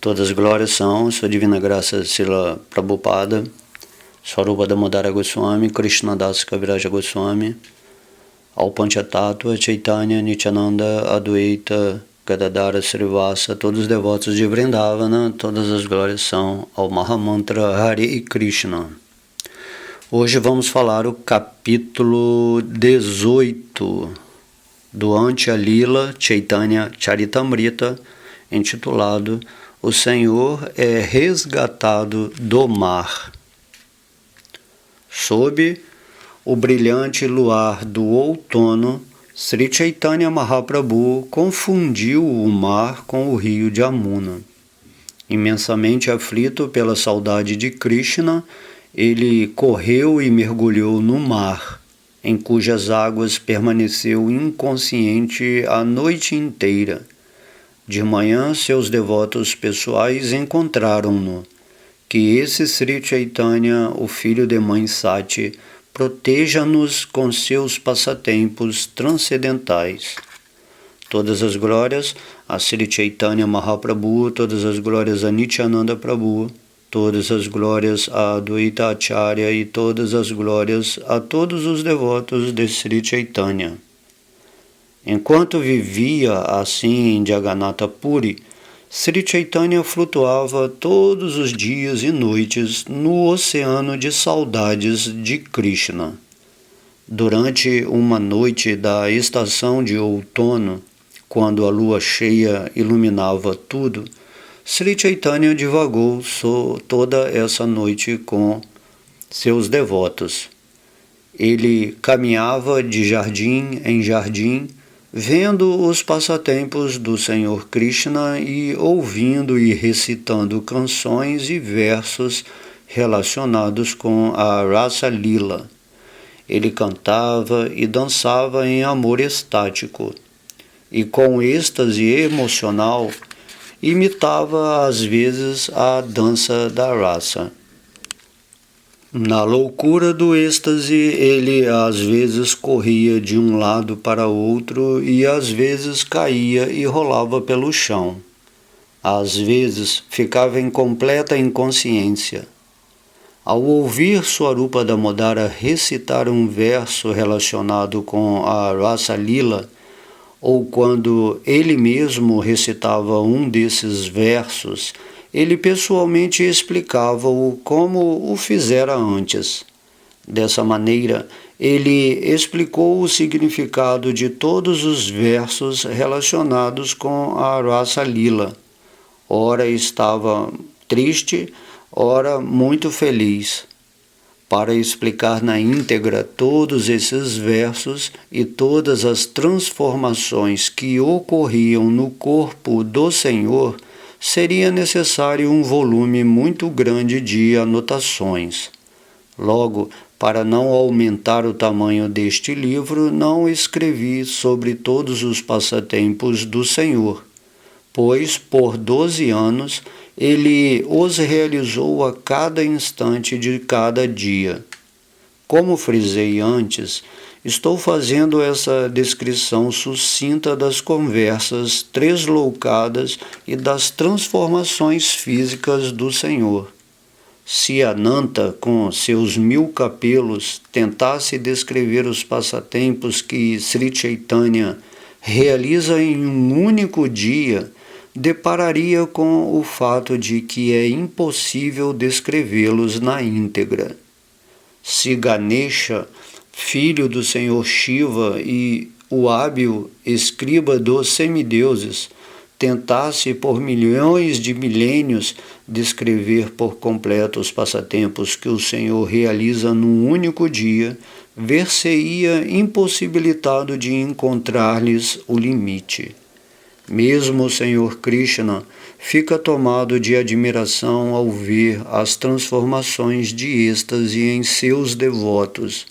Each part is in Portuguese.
Todas as glórias são Sua Divina Graça Srila Prabhupada, Swarupa Damodara Goswami, Krishnadas Kaviraja Goswami, ao Panchatattva, Chaitanya, Nityananda, Adwaita, Gadadara, Srivasa, todos os devotos de Vrindavana, todas as glórias são ao Mahamantra Hare Krishna. Hoje vamos falar o capítulo 18 do Antya Lila Chaitanya Charitamrita, intitulado O Senhor é resgatado do mar. Sob o brilhante luar do outono, Sri Chaitanya Mahaprabhu confundiu o mar com o rio de Amuna. Imensamente aflito pela saudade de Krishna, ele correu e mergulhou no mar, em cujas águas permaneceu inconsciente a noite inteira. De manhã, seus devotos pessoais encontraram-no. Que esse Sri Chaitanya, o filho de mãe Sati, proteja-nos com seus passatempos transcendentais. Todas as glórias a Sri Chaitanya Mahaprabhu, todas as glórias a Nityananda Prabhu, todas as glórias a Adwaita Acharya e todas as glórias a todos os devotos de Sri Chaitanya. Enquanto vivia assim em Jagannatha Puri, Sri Chaitanya flutuava todos os dias e noites no oceano de saudades de Krishna. Durante uma noite da estação de outono, quando a lua cheia iluminava tudo, Sri Chaitanya divagou toda essa noite com seus devotos. Ele caminhava de jardim em jardim, vendo os passatempos do Senhor Krishna e ouvindo e recitando canções e versos relacionados com a Rasa Lila. Ele cantava e dançava em amor estático, e com êxtase emocional imitava às vezes a dança da raça. Na loucura do êxtase, ele às vezes corria de um lado para outro e às vezes caía e rolava pelo chão. Às vezes ficava em completa inconsciência. Ao ouvir Swarupa Damodara recitar um verso relacionado com a Rasa Lila, ou quando ele mesmo recitava um desses versos, ele pessoalmente explicava-o como o fizera antes. Dessa maneira, ele explicou o significado de todos os versos relacionados com a Rasa Lila. Ora estava triste, ora muito feliz. Para explicar na íntegra todos esses versos e todas as transformações que ocorriam no corpo do Senhor, seria necessário um volume muito grande de anotações. Logo, para não aumentar o tamanho deste livro, não escrevi sobre todos os passatempos do Senhor, pois por 12 anos ele os realizou a cada instante de cada dia. Como frisei antes, estou fazendo essa descrição sucinta das conversas tresloucadas e das transformações físicas do Senhor. Se Ananta, com seus 1000 capelos, tentasse descrever os passatempos que Sri Chaitanya realiza em um único dia, depararia com o fato de que é impossível descrevê-los na íntegra. Se Ganesha, filho do Senhor Shiva e o hábil escriba dos semideuses, tentasse por milhões de milênios descrever por completo os passatempos que o Senhor realiza num único dia, ver-se-ia impossibilitado de encontrar-lhes o limite. Mesmo o Senhor Krishna fica tomado de admiração ao ver as transformações de êxtase em seus devotos.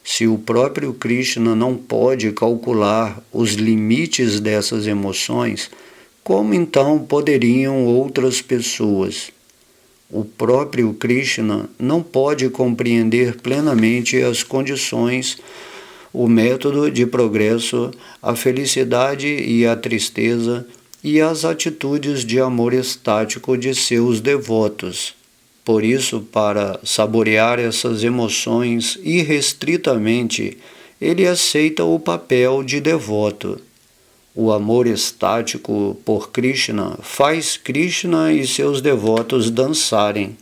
Se o próprio Krishna não pode calcular os limites dessas emoções, como então poderiam outras pessoas? O próprio Krishna não pode compreender plenamente as condições, o método de progresso, a felicidade e a tristeza, e as atitudes de amor estático de seus devotos. Por isso, para saborear essas emoções irrestritamente, ele aceita o papel de devoto. O amor estático por Krishna faz Krishna e seus devotos dançarem,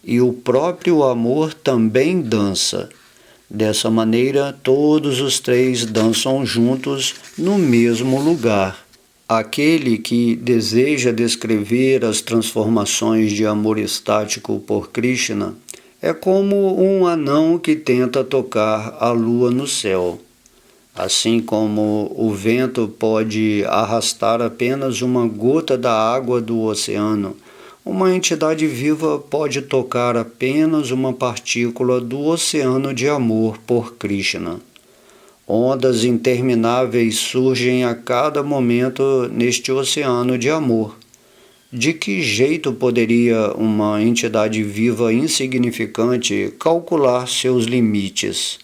e o próprio amor também dança. Dessa maneira, todos os três dançam juntos no mesmo lugar. Aquele que deseja descrever as transformações de amor estático por Krishna é como um anão que tenta tocar a lua no céu. Assim como o vento pode arrastar apenas uma gota da água do oceano, uma entidade viva pode tocar apenas uma partícula do oceano de amor por Krishna. Ondas intermináveis surgem a cada momento neste oceano de amor. De que jeito poderia uma entidade viva insignificante calcular seus limites?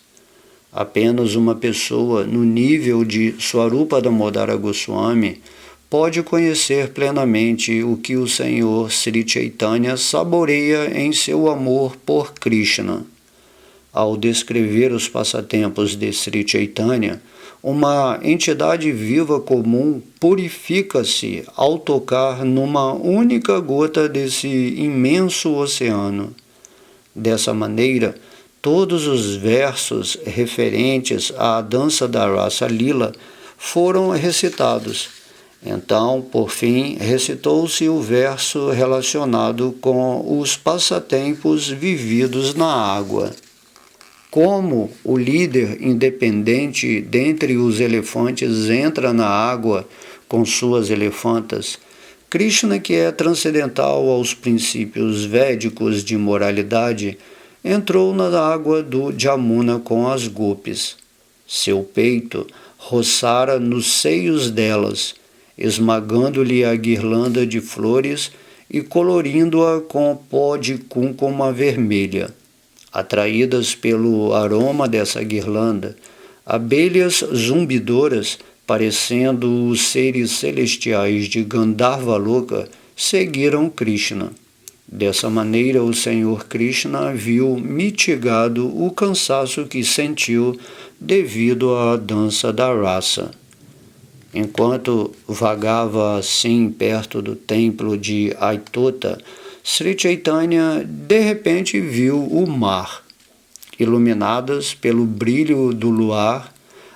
Apenas uma pessoa no nível de Swarupa Damodara Goswami pode conhecer plenamente o que o Senhor Sri Chaitanya saboreia em seu amor por Krishna. Ao descrever os passatempos de Sri Chaitanya, uma entidade viva comum purifica-se ao tocar numa única gota desse imenso oceano. Dessa maneira, todos os versos referentes à dança da Rasa Lila foram recitados. Então, por fim, recitou-se o verso relacionado com os passatempos vividos na água. Como o líder independente dentre os elefantes entra na água com suas elefantas, Krishna, que é transcendental aos princípios védicos de moralidade, entrou na água do Jamuna com as gopis. Seu peito roçara nos seios delas, esmagando-lhe a guirlanda de flores e colorindo-a com pó de cúrcuma vermelha. Atraídas pelo aroma dessa guirlanda, abelhas zumbidoras, parecendo os seres celestiais de Gandharva-loka, seguiram Krishna. Dessa maneira, o Senhor Krishna viu mitigado o cansaço que sentiu devido à dança da rasa. Enquanto vagava assim perto do templo de Aitota, Sri Chaitanya de repente viu o mar. Iluminadas pelo brilho do luar,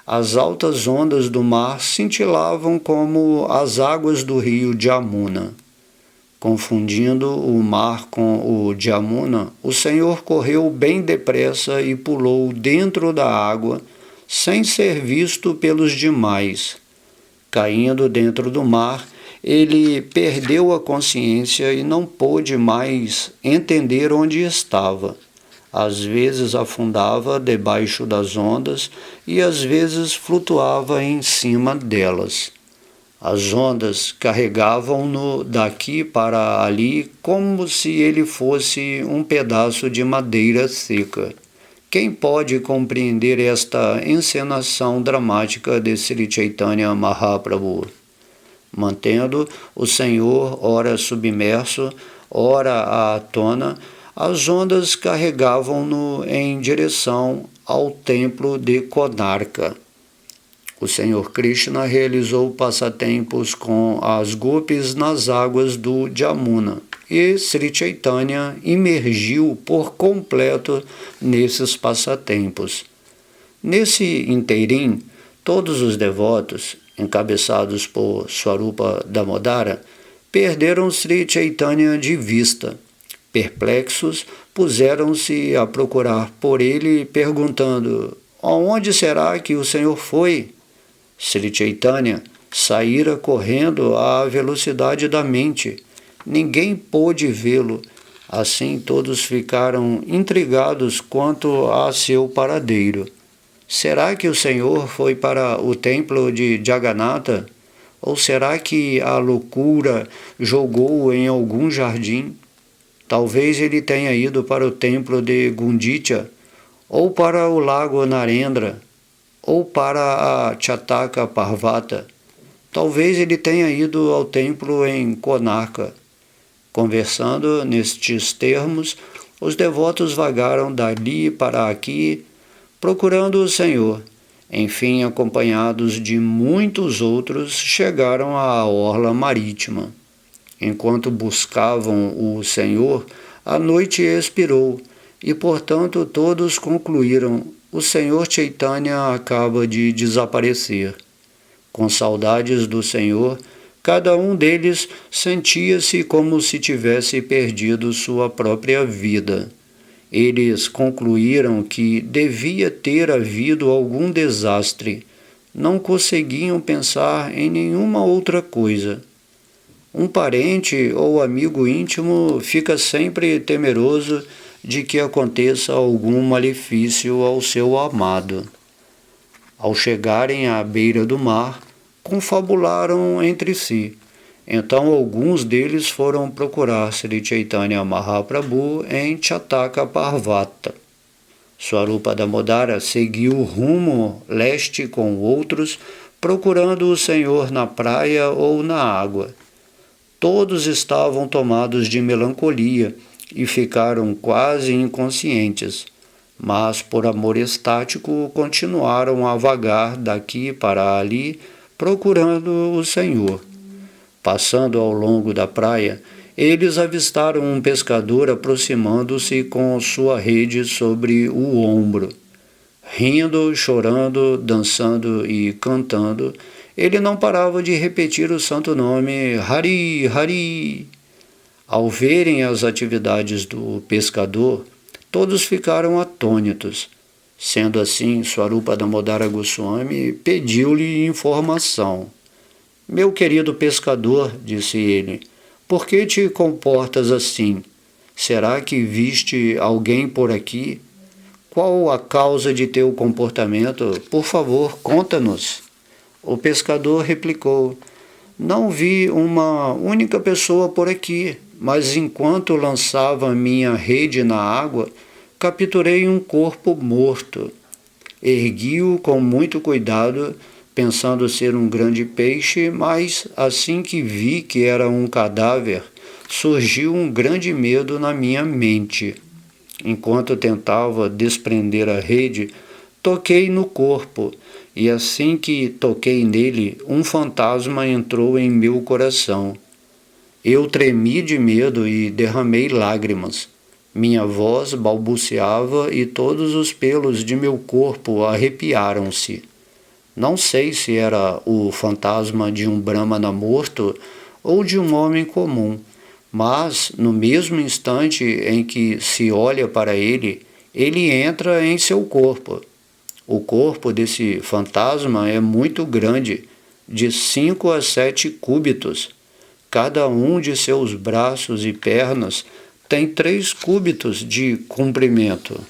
as altas ondas do mar cintilavam como as águas do rio Jamuna. Confundindo o mar com o Jamuna, o Senhor correu bem depressa e pulou dentro da água, sem ser visto pelos demais. Caindo dentro do mar, ele perdeu a consciência e não pôde mais entender onde estava. Às vezes afundava debaixo das ondas e às vezes flutuava em cima delas. As ondas carregavam-no daqui para ali como se ele fosse um pedaço de madeira seca. Quem pode compreender esta encenação dramática de Sri Chaitanya Mahaprabhu? Mantendo o Senhor ora submerso, ora à tona, as ondas carregavam-no em direção ao templo de Konarka. O Senhor Krishna realizou passatempos com as gopis nas águas do Jamuna e Sri Chaitanya imergiu por completo nesses passatempos. Nesse inteirim, todos os devotos, encabeçados por Swarupa Damodara, perderam Sri Chaitanya de vista. Perplexos, puseram-se a procurar por ele, perguntando: aonde será que o Senhor foi? Sri Chaitanya saíra correndo à velocidade da mente. Ninguém pôde vê-lo. Assim todos ficaram intrigados quanto a seu paradeiro. Será que o Senhor foi para o templo de Jagannatha? Ou será que a loucura jogou-o em algum jardim? Talvez ele tenha ido para o templo de Gundicha, ou para o lago Narendra, ou para a Chataka Parvata. Talvez ele tenha ido ao templo em Konarka. Conversando nestes termos, os devotos vagaram dali para aqui, procurando o Senhor. Enfim, acompanhados de muitos outros, chegaram à orla marítima. Enquanto buscavam o Senhor, a noite expirou, e portanto todos concluíram: o Senhor Chaitanya acaba de desaparecer. Com saudades do Senhor, cada um deles sentia-se como se tivesse perdido sua própria vida. Eles concluíram que devia ter havido algum desastre. Não conseguiam pensar em nenhuma outra coisa. Um parente ou amigo íntimo fica sempre temeroso de que aconteça algum malefício ao seu amado. Ao chegarem à beira do mar, confabularam entre si. Então alguns deles foram procurar Sri Chaitanya Mahaprabhu em Chataka Parvata. Swarupa Damodara seguiu rumo leste com outros, procurando o Senhor na praia ou na água. Todos estavam tomados de melancolia e ficaram quase inconscientes, mas por amor estático continuaram a vagar daqui para ali, procurando o Senhor. Passando ao longo da praia, eles avistaram um pescador aproximando-se com sua rede sobre o ombro. Rindo, chorando, dançando e cantando, ele não parava de repetir o santo nome Hari, Hari. Ao verem as atividades do pescador, todos ficaram atônitos. Sendo assim, Swarupa Damodara Goswami pediu-lhe informação. Meu querido pescador, disse ele, por que te comportas assim? Será que viste alguém por aqui? Qual a causa de teu comportamento? Por favor, conta-nos. O pescador replicou, não vi uma única pessoa por aqui, mas enquanto lançava minha rede na água, capturei um corpo morto. Ergui-o com muito cuidado, pensando ser um grande peixe, mas assim que vi que era um cadáver, surgiu um grande medo na minha mente. Enquanto tentava desprender a rede, toquei no corpo, e assim que toquei nele, um fantasma entrou em meu coração. Eu tremi de medo e derramei lágrimas. Minha voz balbuciava e todos os pelos de meu corpo arrepiaram-se. Não sei se era o fantasma de um Brahmana morto ou de um homem comum, mas no mesmo instante em que se olha para ele, ele entra em seu corpo. O corpo desse fantasma é muito grande, de 5 a 7 cúbitos. Cada um de seus braços e pernas tem 3 cúbitos de comprimento.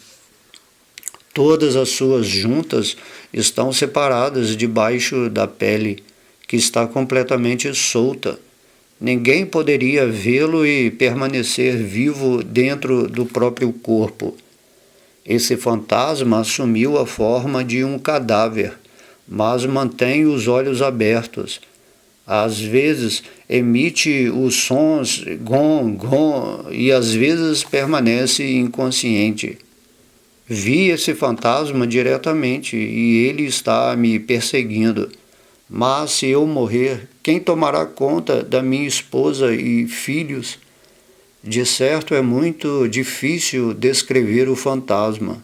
Todas as suas juntas estão separadas debaixo da pele, que está completamente solta. Ninguém poderia vê-lo e permanecer vivo dentro do próprio corpo. Esse fantasma assumiu a forma de um cadáver, mas mantém os olhos abertos. Às vezes emite os sons gon, gon e às vezes permanece inconsciente. Vi esse fantasma diretamente e ele está me perseguindo. Mas se eu morrer, quem tomará conta da minha esposa e filhos? De certo é muito difícil descrever o fantasma,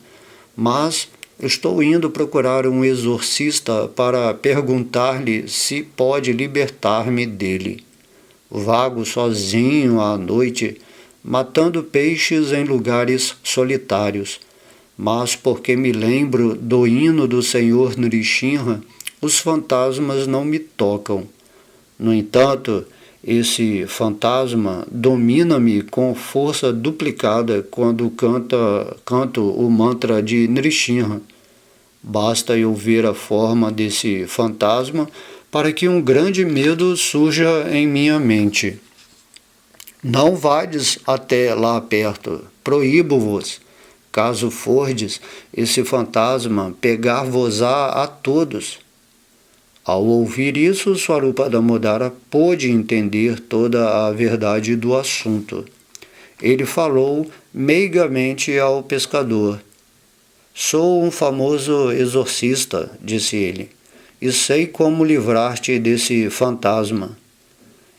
mas estou indo procurar um exorcista para perguntar-lhe se pode libertar-me dele. Vago sozinho à noite, matando peixes em lugares solitários. Mas porque me lembro do hino do Senhor Nrsimha, os fantasmas não me tocam. No entanto, esse fantasma domina-me com força duplicada quando canto o mantra de Nrsimha. Basta eu ver a forma desse fantasma para que um grande medo surja em minha mente. Não vades até lá perto, proíbo-vos. Caso fordes, esse fantasma pegar-vos-á a todos. Ao ouvir isso, Swarupa Damodara pôde entender toda a verdade do assunto. Ele falou meigamente ao pescador. Sou um famoso exorcista, disse ele, e sei como livrar-te desse fantasma.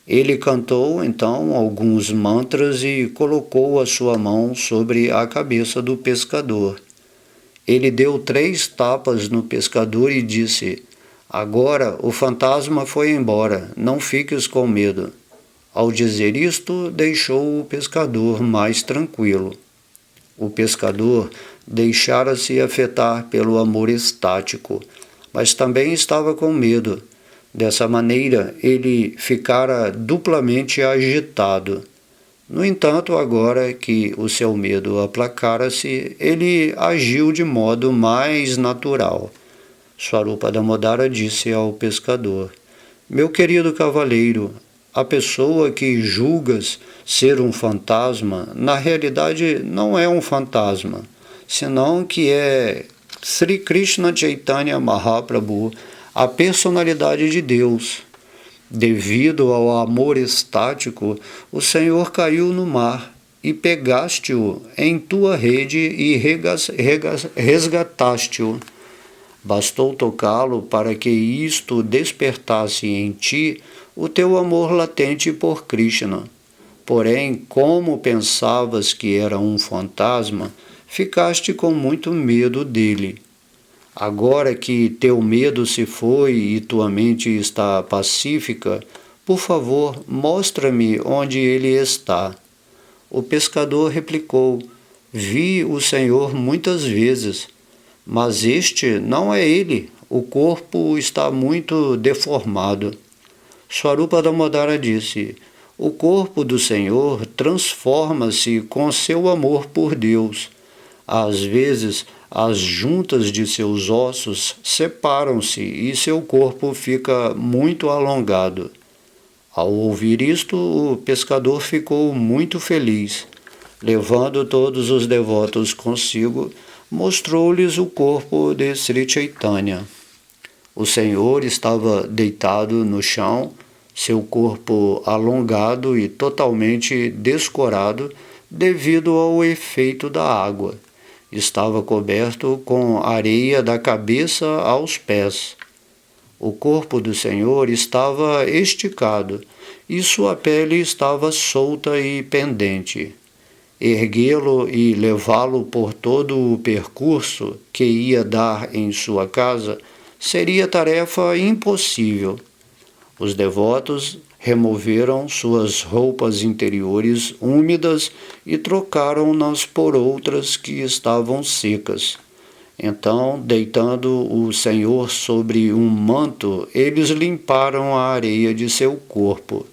Ele cantou, então, alguns mantras e colocou a sua mão sobre a cabeça do pescador. Ele deu 3 tapas no pescador e disse, agora o fantasma foi embora, não fiques com medo. Ao dizer isto, deixou o pescador mais tranquilo. O pescador deixara-se afetar pelo amor estático, mas também estava com medo. Dessa maneira, ele ficara duplamente agitado. No entanto, agora que o seu medo aplacara-se, ele agiu de modo mais natural. Swarupa Damodara disse ao pescador, meu querido cavaleiro, a pessoa que julgas ser um fantasma, na realidade não é um fantasma, senão que é Sri Krishna Chaitanya Mahaprabhu, a personalidade de Deus. Devido ao amor estático, o Senhor caiu no mar e pegaste-o em tua rede e resgataste-o. Bastou tocá-lo para que isto despertasse em ti o teu amor latente por Krishna. Porém, como pensavas que era um fantasma, ficaste com muito medo dele. Agora que teu medo se foi e tua mente está pacífica, por favor, mostra-me onde ele está. O pescador replicou, vi o Senhor muitas vezes, mas este não é ele, o corpo está muito deformado. Swarupa Damodara disse, o corpo do Senhor transforma-se com seu amor por Deus. Às vezes, as juntas de seus ossos separam-se e seu corpo fica muito alongado. Ao ouvir isto, o pescador ficou muito feliz. Levando todos os devotos consigo, mostrou-lhes o corpo de Sri Chaitanya. O Senhor estava deitado no chão, seu corpo alongado e totalmente descorado devido ao efeito da água. Estava coberto com areia da cabeça aos pés. O corpo do Senhor estava esticado e sua pele estava solta e pendente. Erguê-lo e levá-lo por todo o percurso que ia dar em sua casa seria tarefa impossível. Os devotos removeram suas roupas interiores úmidas e trocaram-nas por outras que estavam secas. Então, deitando o Senhor sobre um manto, eles limparam a areia de seu corpo.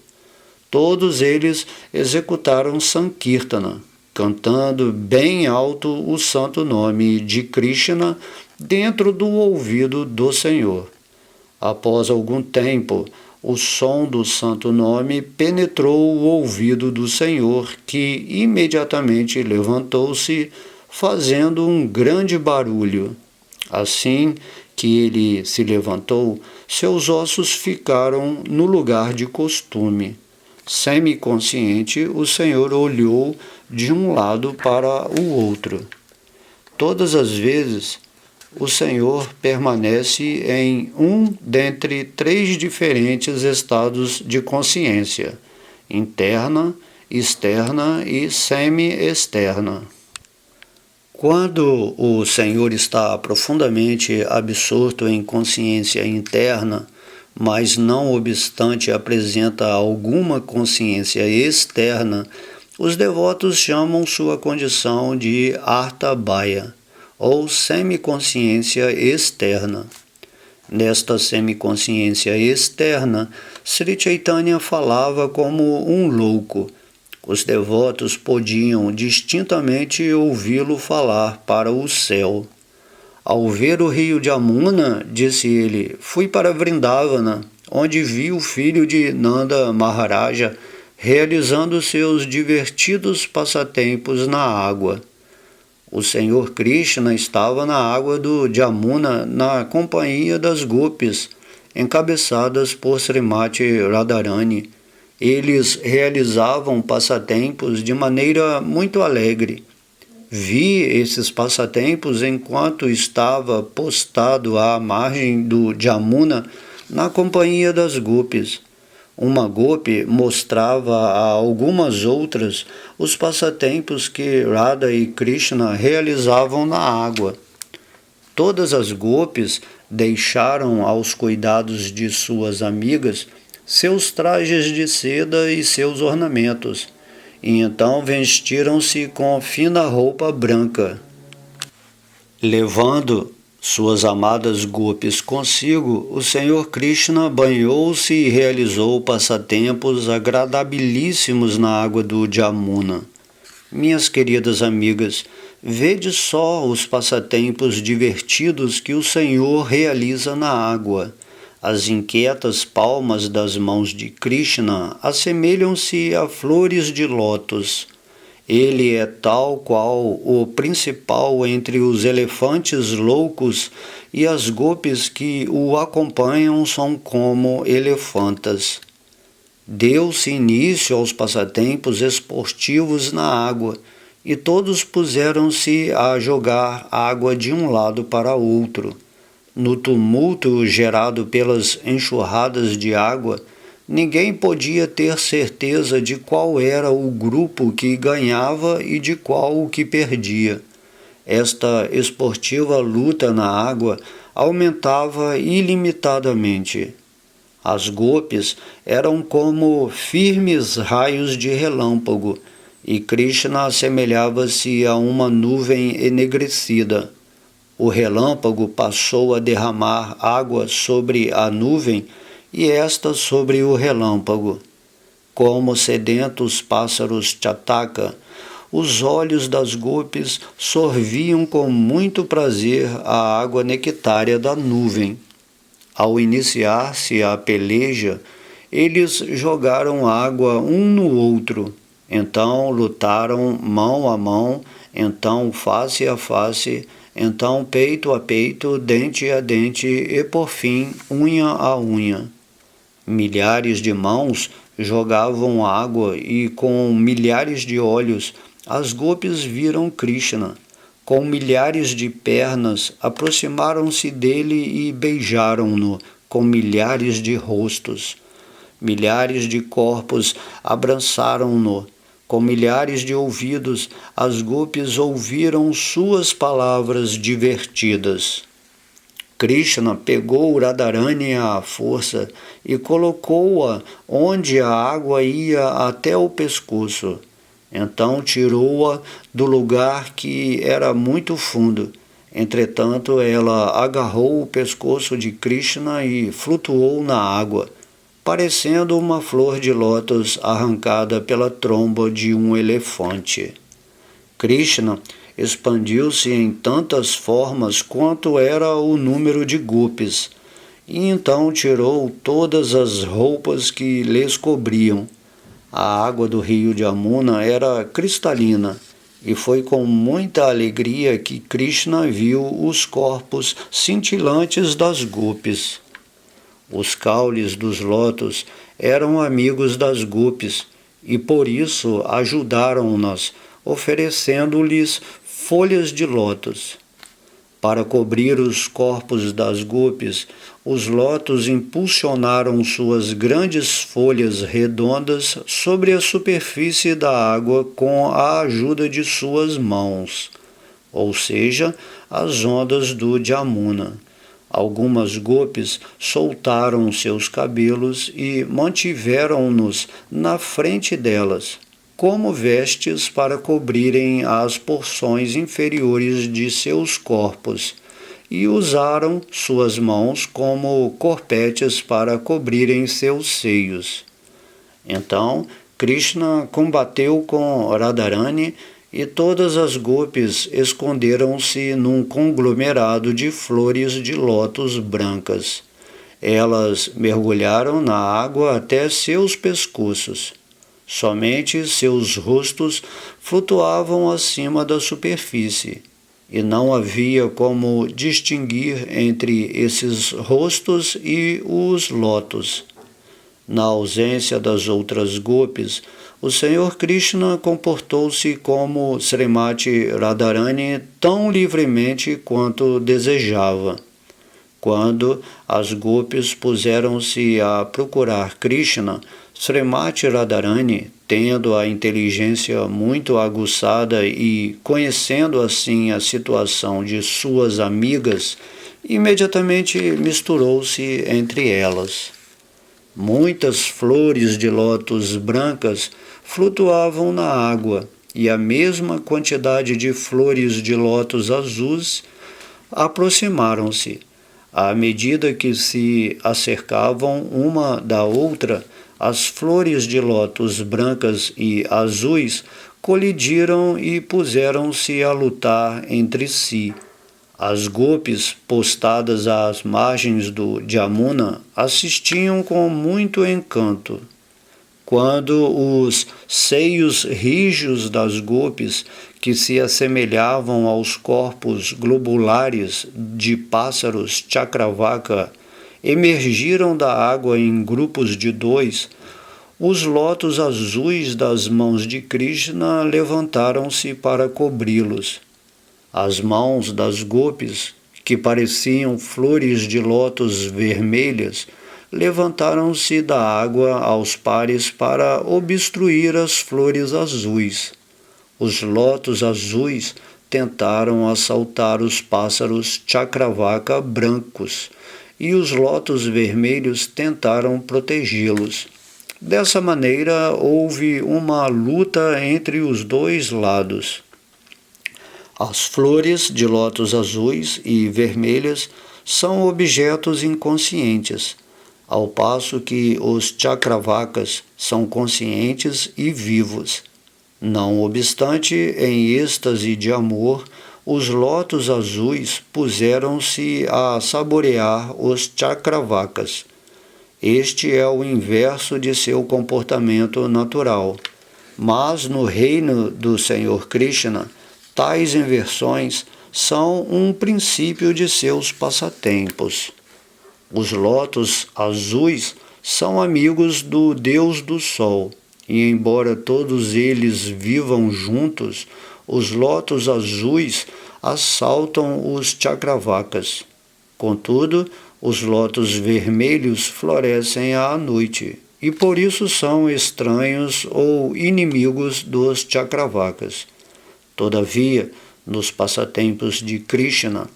Todos eles executaram Sankirtana, cantando bem alto o santo nome de Krishna dentro do ouvido do Senhor. Após algum tempo, o som do santo nome penetrou o ouvido do Senhor, que imediatamente levantou-se, fazendo um grande barulho. Assim que ele se levantou, seus ossos ficaram no lugar de costume. Semiconsciente, o Senhor olhou de um lado para o outro. Todas as vezes, o Senhor permanece em um dentre 3 diferentes estados de consciência, interna, externa e semi-externa. Quando o Senhor está profundamente absorto em consciência interna, mas não obstante apresenta alguma consciência externa, os devotos chamam sua condição de Artabhaya, ou semiconsciência externa. Nesta semiconsciência externa, Sri Chaitanya falava como um louco. Os devotos podiam distintamente ouvi-lo falar para o céu. Ao ver o rio de Amuna, disse ele, fui para Vrindavana, onde vi o filho de Nanda Maharaja realizando seus divertidos passatempos na água. O Senhor Krishna estava na água do Jamuna na companhia das gopis. encabeçadas por Srimati Radharani. Eles realizavam passatempos de maneira muito alegre. Vi esses passatempos enquanto estava postado à margem do Jamuna na companhia das gopis. Uma gopi mostrava a algumas outras os passatempos que Radha e Krishna realizavam na água. Todas as gopis deixaram aos cuidados de suas amigas seus trajes de seda e seus ornamentos, e então vestiram-se com fina roupa branca. Levando suas amadas gopis consigo, o Senhor Krishna banhou-se e realizou passatempos agradabilíssimos na água do Jamuna. Minhas queridas amigas, vede só os passatempos divertidos que o Senhor realiza na água. As inquietas palmas das mãos de Krishna assemelham-se a flores de lótus. Ele é tal qual o principal entre os elefantes loucos, e as gopis que o acompanham são como elefantas. Deu-se início aos passatempos esportivos na água, e todos puseram-se a jogar água de um lado para outro. No tumulto gerado pelas enxurradas de água, ninguém podia ter certeza de qual era o grupo que ganhava e de qual o que perdia. Esta esportiva luta na água aumentava ilimitadamente. As gopis eram como firmes raios de relâmpago, e Krishna assemelhava-se a uma nuvem enegrecida. O relâmpago passou a derramar água sobre a nuvem e esta sobre o relâmpago. Como sedentos pássaros chataka, os olhos das gopis sorviam com muito prazer a água nectária da nuvem. Ao iniciar-se a peleja, eles jogaram água um no outro. Então lutaram mão a mão, então face a face, então peito a peito, dente a dente e, por fim, unha a unha. Milhares de mãos jogavam água e, com milhares de olhos, as gopis viram Krishna. Com milhares de pernas, aproximaram-se dele e beijaram-no, com milhares de rostos. Milhares de corpos abraçaram-no. Com milhares de ouvidos, as gopis ouviram suas palavras divertidas. Krishna pegou Radharani à força e colocou-a onde a água ia até o pescoço. Então tirou-a do lugar que era muito fundo. Entretanto, ela agarrou o pescoço de Krishna e flutuou na água, parecendo uma flor de lótus arrancada pela tromba de um elefante. Krishna expandiu-se em tantas formas quanto era o número de gopis, e então tirou todas as roupas que lhes cobriam. A água do rio Jamuna era cristalina, e foi com muita alegria que Krishna viu os corpos cintilantes das gopis. Os caules dos lótus eram amigos das gopis, e por isso ajudaram-nas, oferecendo-lhes folhas de lótus. Para cobrir os corpos das gopis, os lótus impulsionaram suas grandes folhas redondas sobre a superfície da água com a ajuda de suas mãos, ou seja, as ondas do Jamuna. Algumas gopis soltaram seus cabelos e mantiveram-nos na frente delas, como vestes para cobrirem as porções inferiores de seus corpos, e usaram suas mãos como corpetes para cobrirem seus seios. Então, Krishna combateu com Radharani e todas as gopis esconderam-se num conglomerado de flores de lótus brancas. Elas mergulharam na água até seus pescoços. Somente seus rostos flutuavam acima da superfície. e não havia como distinguir entre esses rostos e os lotos. Na ausência das outras gopis, o Senhor Krishna comportou-se como Srimati Radharani tão livremente quanto desejava. Quando as gopis puseram-se a procurar Krishna, Srimati Radharani, tendo a inteligência muito aguçada e conhecendo assim a situação de suas amigas, imediatamente misturou-se entre elas. Muitas flores de lótus brancas flutuavam na água, e a mesma quantidade de flores de lótus azuis aproximaram-se. À medida que se acercavam uma da outra, as flores de lótus brancas e azuis colidiram e puseram-se a lutar entre si. As gopis, postadas às margens do Jamuna, assistiam com muito encanto. Quando os seios rijos das gopis, que se assemelhavam aos corpos globulares de pássaros Chakravaka, emergiram da água em grupos de 2, os lótus azuis das mãos de Krishna levantaram-se para cobri-los. As mãos das gopis, que pareciam flores de lótus vermelhas, levantaram-se da água aos pares para obstruir as flores azuis. Os lótus azuis tentaram assaltar os pássaros Chakravaka brancos, e os lótus vermelhos tentaram protegê-los. Dessa maneira, houve uma luta entre os dois lados. As flores de lótus azuis e vermelhas são objetos inconscientes, ao passo que os Chakravakas são conscientes e vivos. Não obstante, em êxtase de amor, os lótus azuis puseram-se a saborear os Chakravakas. Este é o inverso de seu comportamento natural. Mas no reino do Senhor Krishna, tais inversões são um princípio de seus passatempos. Os lótus azuis são amigos do Deus do Sol, e embora todos eles vivam juntos, os lótus azuis assaltam os Chakravakas. Contudo, os lótus vermelhos florescem à noite, e por isso são estranhos ou inimigos dos Chakravakas. Todavia, nos passatempos de Krishna,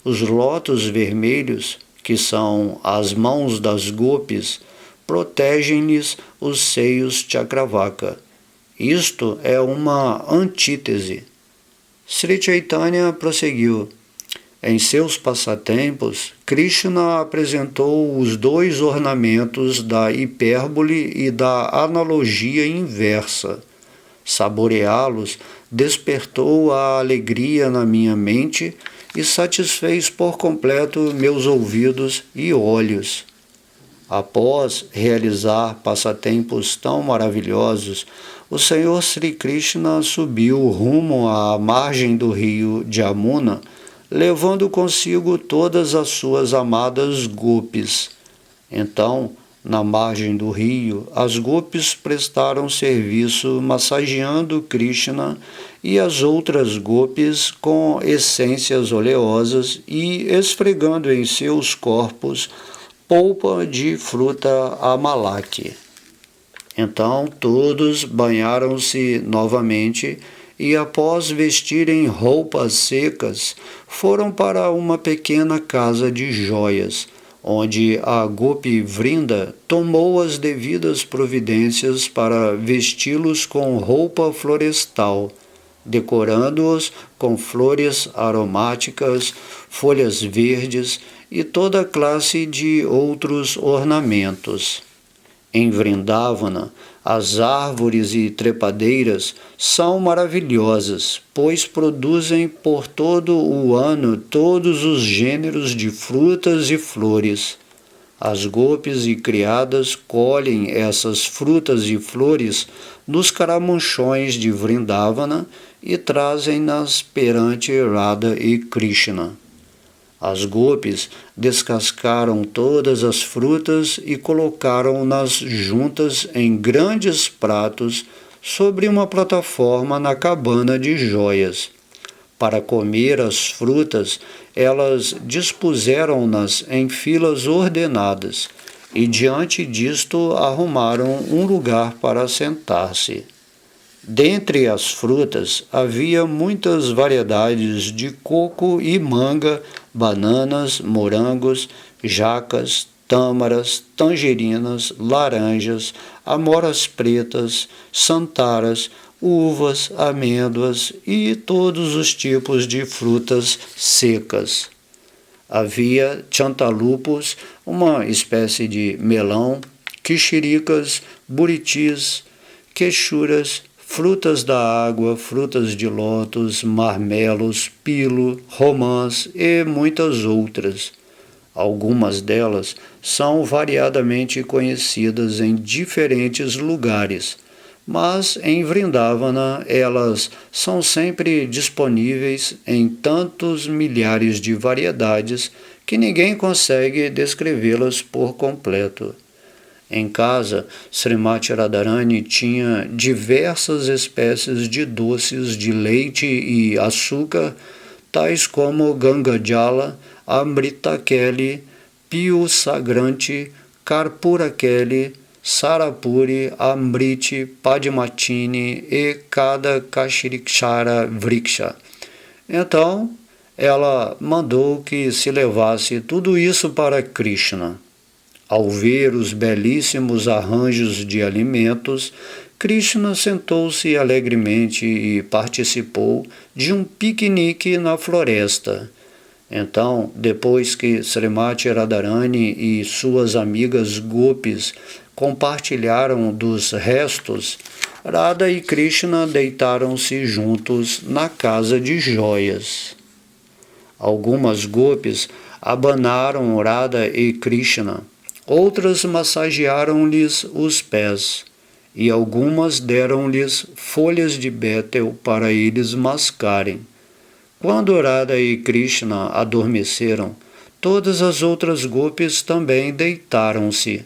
os lótus vermelhos, que são as mãos das gopis, protegem-lhes os seios Chakravaka. Isto é uma antítese. Sri Chaitanya prosseguiu. Em seus passatempos, Krishna apresentou os dois ornamentos da hipérbole e da analogia inversa. Saboreá-los despertou a alegria na minha mente e satisfez por completo meus ouvidos e olhos. Após realizar passatempos tão maravilhosos, o Senhor Sri Krishna subiu rumo à margem do rio Jamuna, levando consigo todas as suas amadas gopis. Então, na margem do rio, as gopis prestaram serviço massageando Krishna e as outras gopis com essências oleosas e esfregando em seus corpos polpa de fruta amalaki. Então todos banharam-se novamente e, após vestirem roupas secas, foram para uma pequena casa de joias, onde a Gopi Vrinda tomou as devidas providências para vesti-los com roupa florestal, decorando-os com flores aromáticas, folhas verdes e toda classe de outros ornamentos. Em Vrindavana, as árvores e trepadeiras são maravilhosas, pois produzem por todo o ano todos os gêneros de frutas e flores. As gopis e criadas colhem essas frutas e flores nos caramanchões de Vrindavana e trazem-nas perante Radha e Krishna. As gopis descascaram todas as frutas e colocaram-nas juntas em grandes pratos sobre uma plataforma na cabana de joias. Para comer as frutas, elas dispuseram-nas em filas ordenadas e, diante disto, arrumaram um lugar para sentar-se. Dentre as frutas, havia muitas variedades de coco e manga, bananas, morangos, jacas, tâmaras, tangerinas, laranjas, amoras pretas, santaras, uvas, amêndoas e todos os tipos de frutas secas. Havia chantalupos, uma espécie de melão, quixiricas, buritis, quechuras, frutas da água, frutas de lótus, marmelos, pilo, romãs e muitas outras. Algumas delas são variadamente conhecidas em diferentes lugares, mas em Vrindavana elas são sempre disponíveis em tantos milhares de variedades que ninguém consegue descrevê-las por completo. Em casa, Srimati Radharani tinha diversas espécies de doces de leite e açúcar, tais como Gangajala, Amritakeli, Pio Sagrante, Karpurakeli, Sarapuri, Amriti, Padmatini e Kada Kashirikshara Vriksha. Então, ela mandou que se levasse tudo isso para Krishna. Ao ver os belíssimos arranjos de alimentos, Krishna sentou-se alegremente e participou de um piquenique na floresta. Então, depois que Srimati Radharani e suas amigas gopis compartilharam dos restos, Radha e Krishna deitaram-se juntos na casa de joias. Algumas gopis abanaram Radha e Krishna, outras massagearam-lhes os pés, e algumas deram-lhes folhas de bétel para eles mascarem. Quando Radha e Krishna adormeceram, todas as outras gopis também deitaram-se.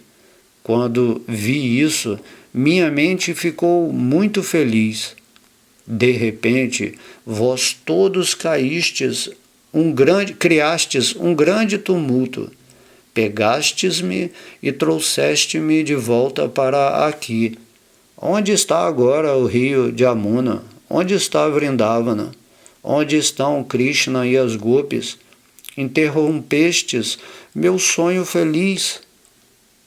Quando vi isso, minha mente ficou muito feliz. De repente, vós todos criastes um grande tumulto. Pegastes-me e trouxeste-me de volta para aqui. Onde está agora o rio de Amuna? Onde está Vrindavana? Onde estão Krishna e as gopis? Interrompestes meu sonho feliz.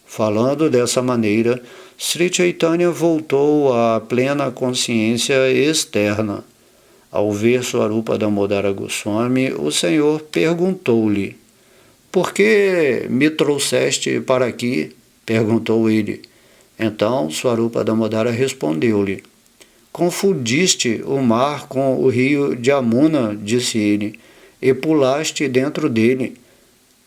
Falando dessa maneira, Sri Chaitanya voltou à plena consciência externa. Ao ver Swarupa Damodara Goswami, o Senhor perguntou-lhe: "Por que me trouxeste para aqui?" perguntou ele. Então Swarupa Damodara respondeu-lhe: "Confundiste o mar com o rio de Amuna", disse ele, "e pulaste dentro dele.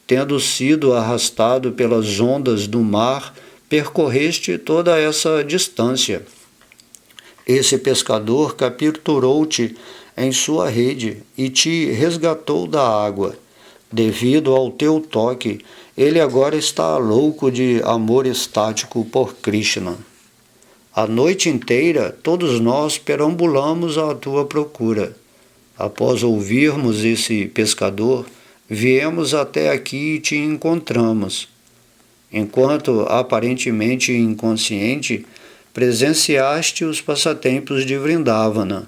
Tendo sido arrastado pelas ondas do mar, percorreste toda essa distância. Esse pescador capturou-te em sua rede e te resgatou da água. Devido ao teu toque, ele agora está louco de amor estático por Krishna. A noite inteira, todos nós perambulamos à tua procura. Após ouvirmos esse pescador, viemos até aqui e te encontramos. Enquanto aparentemente inconsciente, presenciaste os passatempos de Vrindavana.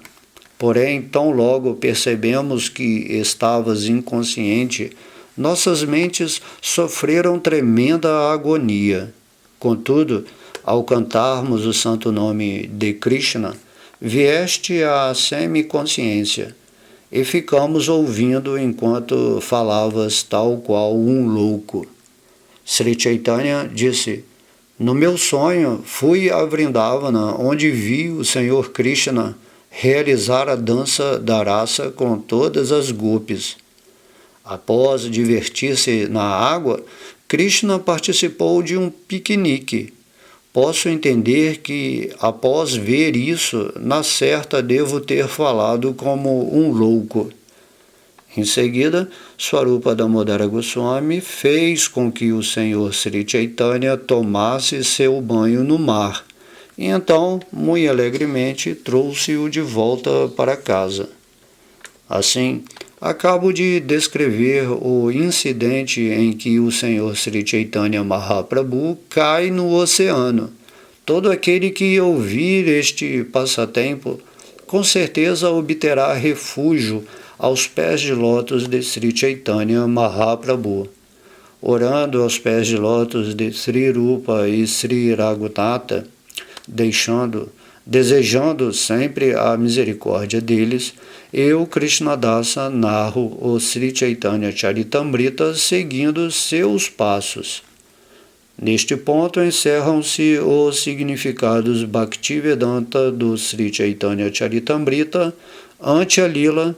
Porém, tão logo percebemos que estavas inconsciente, nossas mentes sofreram tremenda agonia. Contudo, ao cantarmos o santo nome de Krishna, vieste à semiconsciência, e ficamos ouvindo enquanto falavas tal qual um louco. Sri Chaitanya disse: "No meu sonho fui a Vrindavana, onde vi o Senhor Krishna realizar a dança da raça com todas as gopis. Após divertir-se na água, Krishna participou de um piquenique. Posso entender que, após ver isso, na certa devo ter falado como um louco. Em seguida, Swarupa Damodara Goswami fez com que o Senhor Sri Chaitanya tomasse seu banho no mar, e então, muito alegremente, trouxe-o de volta para casa. Assim, acabo de descrever o incidente em que o Senhor Sri Chaitanya Mahaprabhu cai no oceano. Todo aquele que ouvir este passatempo, com certeza obterá refúgio aos pés de lótus de Sri Chaitanya Mahaprabhu. Orando aos pés de lótus de Sri Rupa e Sri Raghunatha, desejando sempre a misericórdia deles, eu, Krishnadasa, narro o Sri Chaitanya Charitamrita seguindo seus passos. Neste ponto encerram-se os significados Bhaktivedanta do Sri Chaitanya Charitamrita, Antya Lila,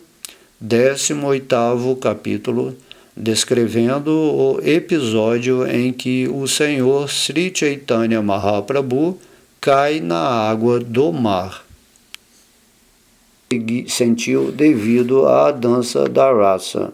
18º capítulo, descrevendo o episódio em que o Senhor Sri Chaitanya Mahaprabhu cai na água do mar. Sentiu devido à dança da raça.